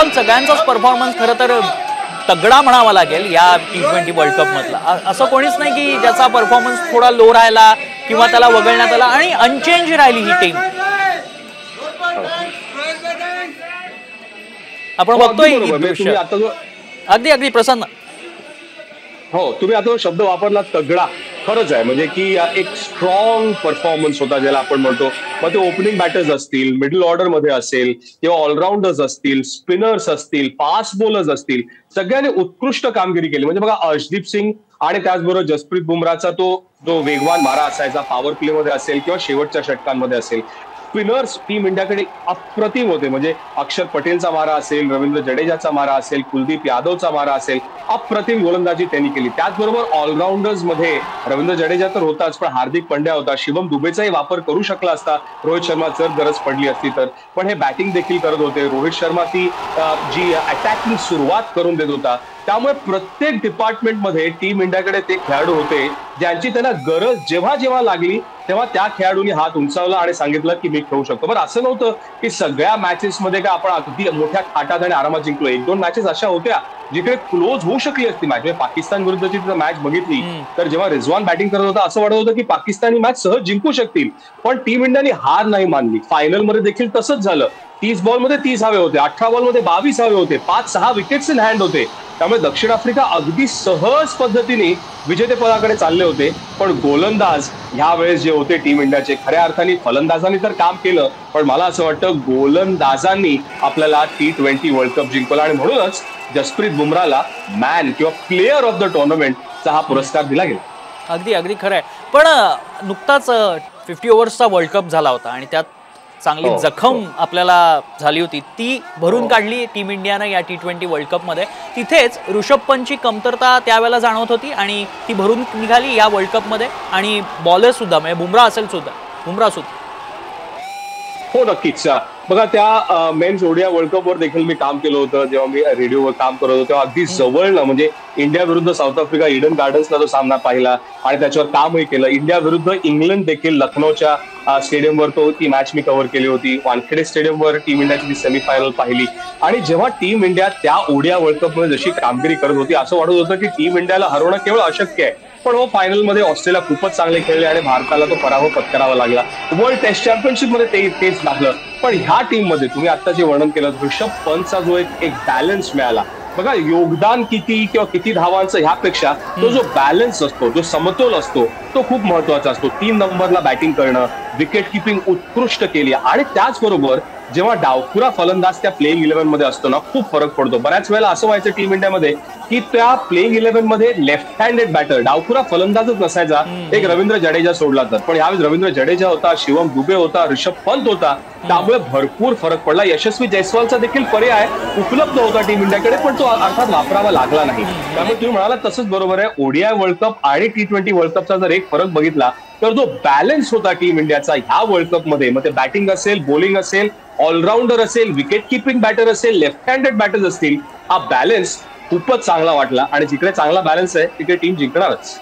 Overall सगळ्यांचाच performance खरं तर तगडा म्हणावा लागेल या T20 वर्ल्ड कप मधला. असं कोणीच नाही की ज्याचा परफॉर्मन्स थोडा लो राहिला किंवा त्याला वगळण्यात आला, आणि अनचेंज राहिली ही टीम. आपण बघतोय अगदी अगदी प्रसन्न. हो, तुम्ही आता शब्द वापरला तगडा. खरंच आहे, म्हणजे की एक स्ट्रॉंग परफॉर्मन्स होता ज्याला आपण म्हणतो. मग ते ओपनिंग बॅटर्स असतील, मिडल ऑर्डर मध्ये असेल किंवा ऑलराऊंडर्स असतील, स्पिनर्स असतील, फास्ट बॉलर्स असतील, सगळ्यांनी उत्कृष्ट कामगिरी केली. म्हणजे बघा, अर्शदीप सिंग आणि त्याचबरोबर जसप्रीत बुमराहचा तो जो वेगवान मारा असायचा पॉवर प्ले मध्ये असेल किंवा शेवटच्या षटकांमध्ये असेल, स्पिनर्स टीम इंडियाकडे अप्रतिम होते. म्हणजे अक्षर पटेलचा मारा असेल, रवींद्र जडेजाचा मारा असेल, कुलदीप यादवचा मारा असेल, अप्रतिम गोलंदाजी त्यांनी केली. त्याचबरोबर ऑलराऊंडर्स मध्ये रवींद्र जडेजा तर होताच, पण हार्दिक पंड्या होता. शिवम दुबेचाही वापर करू शकला असता रोहित शर्मा जर गरज पडली असती तर, पण हे बॅटिंग देखील करत होते. रोहित शर्मा ती जी अटॅकिंग सुरुवात करून देत होता. त्यामुळे प्रत्येक डिपार्टमेंटमध्ये टीम इंडियाकडे ते खेळाडू होते ज्यांची त्यांना गरज जेव्हा जेव्हा लागली तेव्हा त्या खेळाडूंनी हात उंचावला आणि सांगितलं की मी खेळू शकतो. बरं, असं नव्हतं की सगळ्या मॅचेसमध्ये का आपण अगदी मोठ्या थाटात आणि आरामात जिंकलो. 1-2 मॅचेस अशा होत्या जिकडे क्लोज होऊ शकली असती मॅच. म्हणजे पाकिस्तान विरुद्धची मॅच बघितली तर जेव्हा रिझवान बॅटिंग करत होता असं वाटत होतं की पाकिस्तानी मॅच सहज जिंकू शकतील, पण टीम इंडियाने हार नाही मानली. फायनलमध्ये देखील तसंच झालं. 30 बॉलमध्ये 30 हवे होते, 18 बॉलमध्ये 22 हवे होते, 5-6 विकेट्स इन हँड होते. त्यामुळे दक्षिण आफ्रिका अगदी सहज पद्धतीने विजेतेपदाकडे चालले होते. पण गोलंदाज ह्यावेळेस जे होते टीम इंडियाचे, खऱ्या अर्थाने फलंदाजांनी तर काम केलं, पण मला असं वाटतं गोलंदाजांनी आपल्याला T20 वर्ल्ड कप जिंकवला. आणि म्हणूनच जसप्रीत बुमराहला मॅन किंवा प्लेअर ऑफ द टुर्नामेंटचा हा पुरस्कार दिला गेला. अगदी अगदी खरं आहे. पण नुकताच 50 ओव्हर्सचा वर्ल्ड कप झाला होता आणि त्यात चांगली जखम आपल्याला झाली होती, ती भरून काढली टीम इंडियानं या T20 वर्ल्ड कप मध्ये. तिथेच ऋषभ पंतची कमतरता त्यावेळेला जाणवत होती आणि ती भरून निघाली या वर्ल्ड कप मध्ये. आणि बॉलर सुद्धा, म्हणजे बुमराह सुद्धा. हो, नक्कीच. बघा, त्या मेन्स ओडिया वर्ल्ड कप वर देखील मी काम केलं होतं. जेव्हा मी रेडिओवर काम करत होतो तेव्हा अगदी जवळनं, म्हणजे इंडिया विरुद्ध साऊथ आफ्रिका ईडन गार्डन्सला तो सामना पाहिला आणि त्याच्यावर कामही केलं. इंडिया विरुद्ध इंग्लंड देखील लखनौच्या स्टेडियमवर ती मॅच मी कव्हर केली होती. वानखेडे स्टेडियमवर टीम इंडियाची ती सेमीफायनल पाहिली. आणि जेव्हा टीम इंडिया त्या ओडिया वर्ल्ड कप मध्ये जशी कामगिरी करत होती असं वाटत होतं की टीम इंडियाला हरवणं केवळ अशक्य आहे. पण फायनलमध्ये ऑस्ट्रेलिया खूपच चांगले खेळले आणि भारताला तो पराभव पत्करावा लागला. वर्ल्ड टेस्ट चॅम्पियनशिप मध्ये तेच लागलं. पण ह्या टीम मध्ये तुम्ही आता जे वर्णन केलं, ऋषभ पंतचा जो एक बॅलन्स मिळाला. बघा, योगदान किती किंवा किती धावांचं ह्यापेक्षा तो जो बॅलन्स असतो, जो समतोल असतो, तो खूप महत्वाचा असतो. 3 नंबरला बॅटिंग करणं, विकेट किपिंग उत्कृष्ट केली, आणि त्याचबरोबर जेव्हा डावखुरा फलंदाज त्या प्लेइंग 11 मध्ये असतो ना, खूप फरक पडतो. बऱ्याच वेळेला असं व्हायचं टीम इंडियामध्ये की त्या प्लेइंग 11 मध्ये लेफ्ट हँडेड बॅटर, डावखुरा फलंदाजच नसायचा, एक रवींद्र जडेजा सोडला तर. पण यावेळी रवींद्र जडेजा होता, शिवम दुबे होता, ऋषभ पंत होता. त्यामुळे भरपूर फरक पडला. यशस्वी जयस्वालचा देखील पर्याय उपलब्ध होता टीम इंडियाकडे, पण तो अर्थात वापरावा लागला नाही. त्यामुळे तुम्ही म्हणाला तसंच बरोबर आहे. ओडीआय वर्ल्ड कप आणि T20 वर्ल्ड कपचा जर एक फरक बघितला तर जो बॅलन्स होता टीम इंडियाचा ह्या वर्ल्ड कप मध्ये, मग ते बॅटिंग असेल, बॉलिंग असेल, ऑलराऊंडर असेल, विकेट किपिंग बॅटर असेल, लेफ्ट हँडेड बॅटर्स असतील, हा बॅलन्स खूपच चांगला वाटला. आणि जिकडे चांगला बॅलन्स आहे तिकडे टीम जिंकणारच.